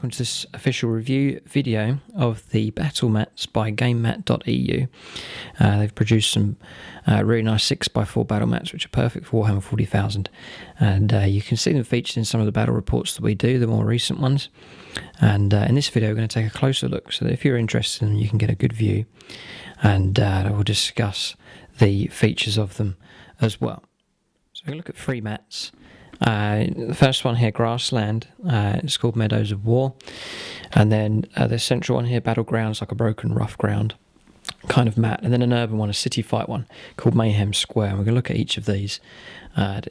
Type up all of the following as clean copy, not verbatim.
welcome to this official review video of the battle mats by Gamemat.eu. They've produced some really nice 6x4 battle mats which are perfect for Warhammer 40,000, and you can see them featured in some of the battle reports that we do, the more recent ones. And in this video we're going to take a closer look so that if you're interested in them you can get a good view, and we'll discuss the features of them as well. So we look at three mats. The first one here, Grassland, it's called Meadows War, and then the central one here, Battlegrounds, like a broken rough ground kind of mat, and then an urban one, a city fight one called Mayhem Square. And we're going to look at each of these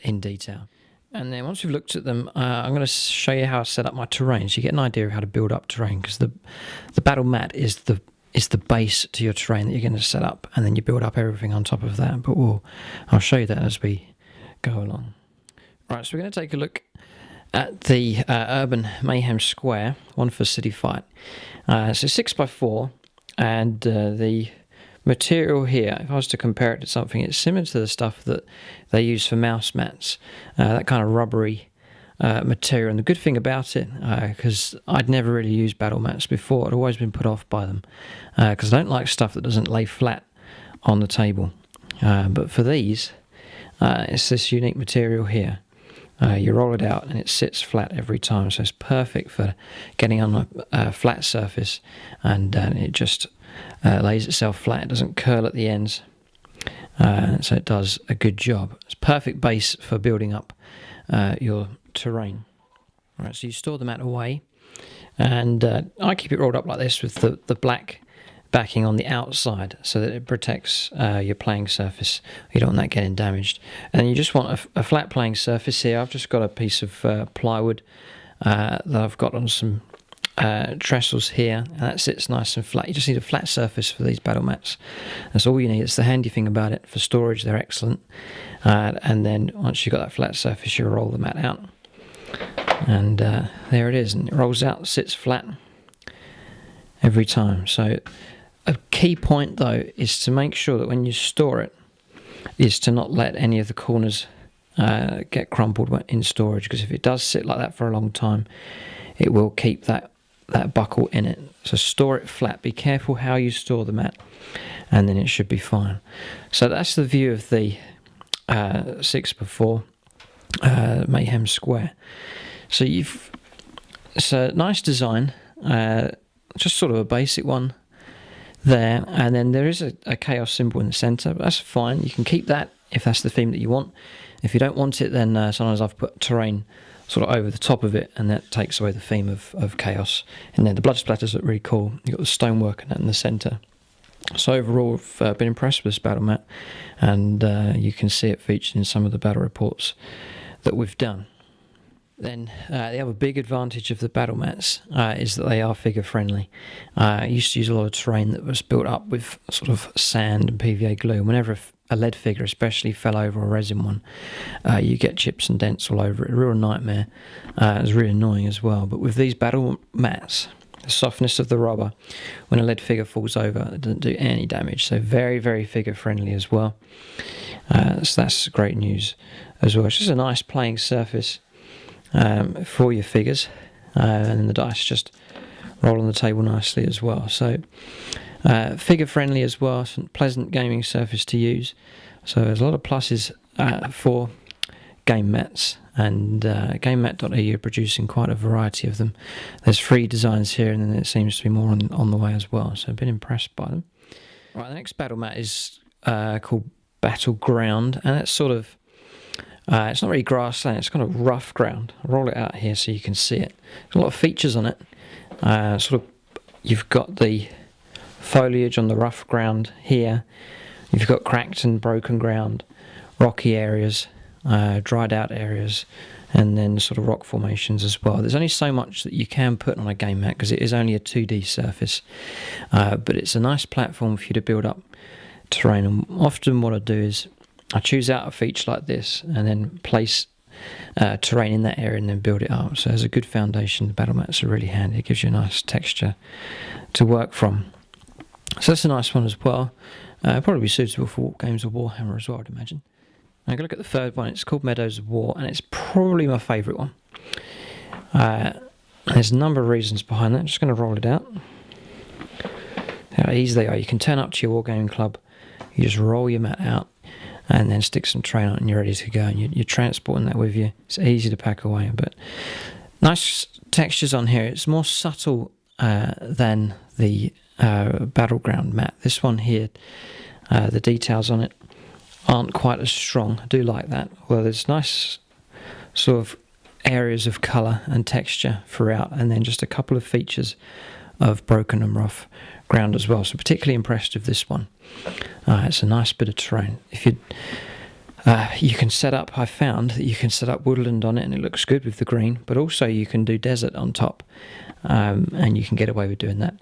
in detail. And then once we've looked at them, I'm going to show you how I set up my terrain, so you get an idea of how to build up terrain, because the battle mat is the base to your terrain that you're going to set up, and then you build up everything on top of that. But I'll show you that as we go along. Right, so we're going to take a look at the urban Mayhem Square, one for city fight. So 6x4, and the material here, if I was to compare it to something, it's similar to the stuff that they use for mouse mats, that kind of rubbery material. And the good thing about it, because I'd never really used battle mats before, I'd always been put off by them, because I don't like stuff that doesn't lay flat on the table. But for these, it's this unique material here. You roll it out and it sits flat every time, so it's perfect for getting on a flat surface, and it just lays itself flat. It doesn't curl at the ends, so it does a good job. It's a perfect base for building up your terrain. Right, so you store the mat away, and I keep it rolled up like this with the black backing on the outside so that it protects your playing surface. You don't want that getting damaged. And you just want a flat playing surface here. I've just got a piece of plywood that I've got on some trestles here, and that sits nice and flat. You just need a flat surface for these battle mats. That's all you need. It's the handy thing about it. For storage, they're excellent. And then once you've got that flat surface, you roll the mat out. And there it is. And it rolls out, sits flat every time. So a key point though is to make sure that when you store it, is to not let any of the corners get crumpled in storage, because if it does sit like that for a long time, it will keep that buckle in it. So store it flat. Be careful how you store the mat, and then it should be fine. So that's the view of the 6x4 Mayhem Square. So it's a nice design, just sort of a basic one there, and then there is a chaos symbol in the center, but that's fine. You can keep that if that's the theme that you want. If you don't want it, then sometimes I've put terrain sort of over the top of it, and that takes away the theme of chaos. And then the blood splatters look really cool. You've got the stonework and that in the center. So overall, I've been impressed with this battle mat, and you can see it featured in some of the battle reports that we've done. Then the other big advantage of the battle mats is that they are figure friendly. I used to use a lot of terrain that was built up with sort of sand and PVA glue, and whenever a lead figure especially fell over a resin one, you get chips and dents all over it. A real nightmare. It was really annoying as well. But with these battle mats, the softness of the rubber, when a lead figure falls over, it doesn't do any damage. So very, very figure friendly as well. So that's great news as well. It's just a nice playing surface for your figures, and then the dice just roll on the table nicely as well. So figure friendly as well, pleasant gaming surface to use. So there's a lot of pluses for game mats, and Gamemat.eu are producing quite a variety of them. There's 3 designs here, and then it seems to be more on the way as well, so I've been impressed by them. Right, the next battle mat is called Battleground, and it's sort of it's not really grassland, it's kind of rough ground. I'll roll it out here so you can see it. There's a lot of features on it. You've got the foliage on the rough ground here. You've got cracked and broken ground, rocky areas, dried out areas, and then sort of rock formations as well. There's only so much that you can put on a game mat because it is only a 2D surface, but it's a nice platform for you to build up terrain. And often what I do is I choose out a feature like this and then place terrain in that area and then build it up. So there's a good foundation. The battle mats are really handy. It gives you a nice texture to work from. So that's a nice one as well. Probably be suitable for games of Warhammer as well, I'd imagine. I'm going to look at the third one. It's called Meadows War, and it's probably my favourite one. There's a number of reasons behind that. I'm just going to roll it out. How easy they are. You can turn up to your wargaming club, you just roll your mat out and then stick some train on it and you're ready to go, and you're transporting that with you. It's easy to pack away, but nice textures on here. It's more subtle than the Battleground mat. This one here, the details on it aren't quite as strong. I do like that. Well, there's nice sort of areas of colour and texture throughout, and then just a couple of features of broken and rough ground as well. So particularly impressed with this one. It's a nice bit of terrain. If you can set up, I found that you can set up woodland on it and it looks good with the green, but also you can do desert on top, and you can get away with doing that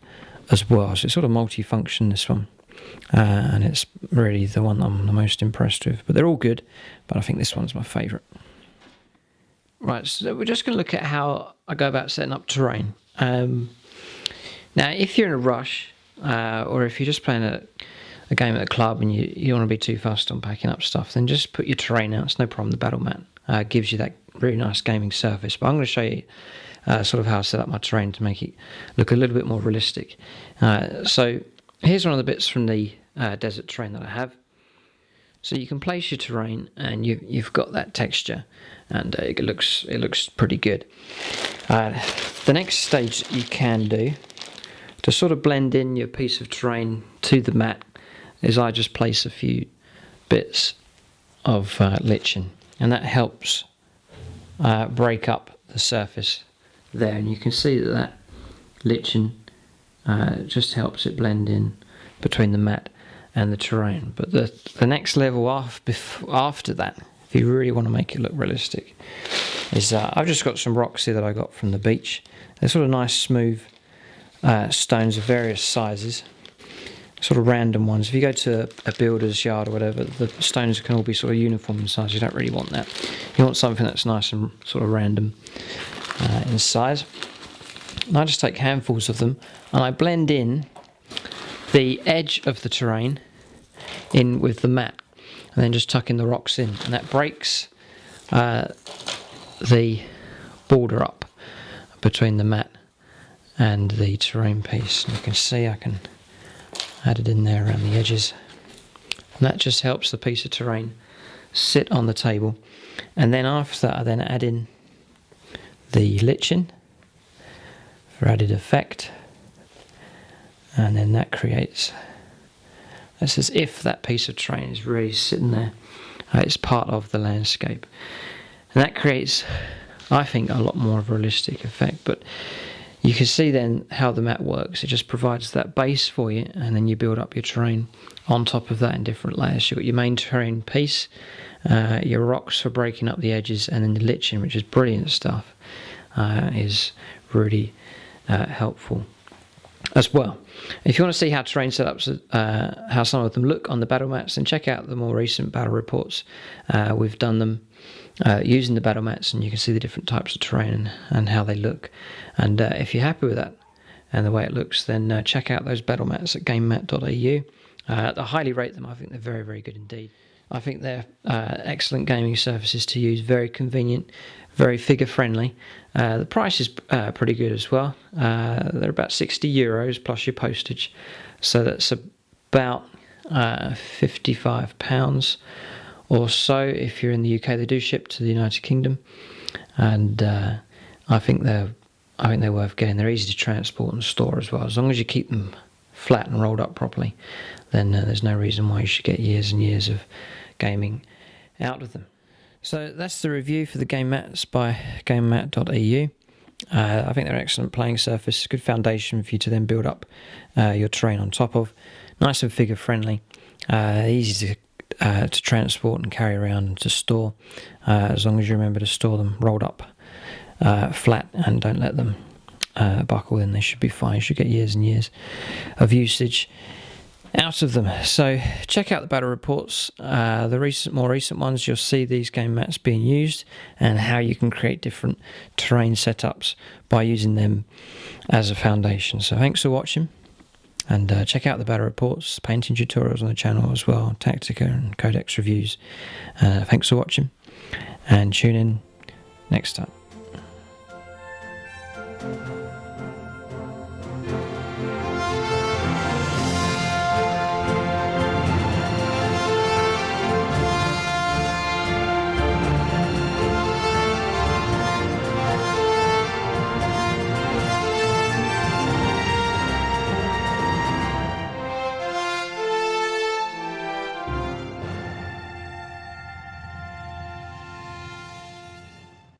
as well. So it's sort of multi-function, this one, and it's really the one I'm the most impressed with. But they're all good, but I think this one's my favourite. Right, so we're just going to look at how I go about setting up terrain. Now, if you're in a rush, or if you're just playing a game at a club and you don't want to be too fussed on packing up stuff, then just put your terrain out. It's no problem. The battle mat gives you that really nice gaming surface. But I'm going to show you sort of how I set up my terrain to make it look a little bit more realistic. So here's one of the bits from the desert terrain that I have. So you can place your terrain and you've got that texture, and it looks pretty good. The next stage that you can do to sort of blend in your piece of terrain to the mat is I just place a few bits of lichen, and that helps break up the surface there, and you can see that lichen just helps it blend in between the mat and the terrain. But the next level after that, if you really want to make it look realistic, is I've just got some rocks here that I got from the beach. They're sort of nice smooth stones of various sizes, sort of random ones. If you go to a builder's yard or whatever, the stones can all be sort of uniform in size. You don't really want that. You want something that's nice and sort of random in size. And I just take handfuls of them and I blend in the edge of the terrain in with the mat, and then just tuck in the rocks in, and that breaks the border up between the mat and the terrain piece. And you can see I can add it in there around the edges, and that just helps the piece of terrain sit on the table. And then after that I then add in the lichen for added effect, and then that creates, it's as if that piece of terrain is really sitting there. It's part of the landscape, and that creates, I think, a lot more of a realistic effect. But you can see then how the mat works. It just provides that base for you, and then you build up your terrain on top of that in different layers. You've got your main terrain piece, your rocks for breaking up the edges, and then the lichen, which is brilliant stuff, is really helpful as well. If you want to see how terrain setups, how some of them look on the battle mats, then check out the more recent battle reports. We've done them using the battle mats, and you can see the different types of terrain and how they look. And if you're happy with that and the way it looks, then check out those battle mats at Gamemat.eu. I highly rate them. I think they're very, very good indeed. I think they're excellent gaming surfaces to use, very convenient, very figure friendly. The price is pretty good as well. They're about €60 plus your postage, so that's about £55 or so. If you're in the UK, they do ship to the United Kingdom, and I think they're worth getting. They're easy to transport and store as well. As long as you keep them flat and rolled up properly, then there's no reason why you should get years and years of gaming out of them. So that's the review for the game mats by Gamemat.eu. I think they're an excellent playing surface, good foundation for you to then build up your terrain on top of. Nice and figure friendly, easy to transport and carry around and to store, as long as you remember to store them rolled up flat and don't let them buckle in. They should be fine. You should get years and years of usage out of them. So check out the battle reports, the more recent ones. You'll see these game mats being used and how you can create different terrain setups by using them as a foundation. So thanks for watching, and check out the battle reports, painting tutorials on the channel as well, Tactica and Codex reviews. Thanks for watching, and tune in next time.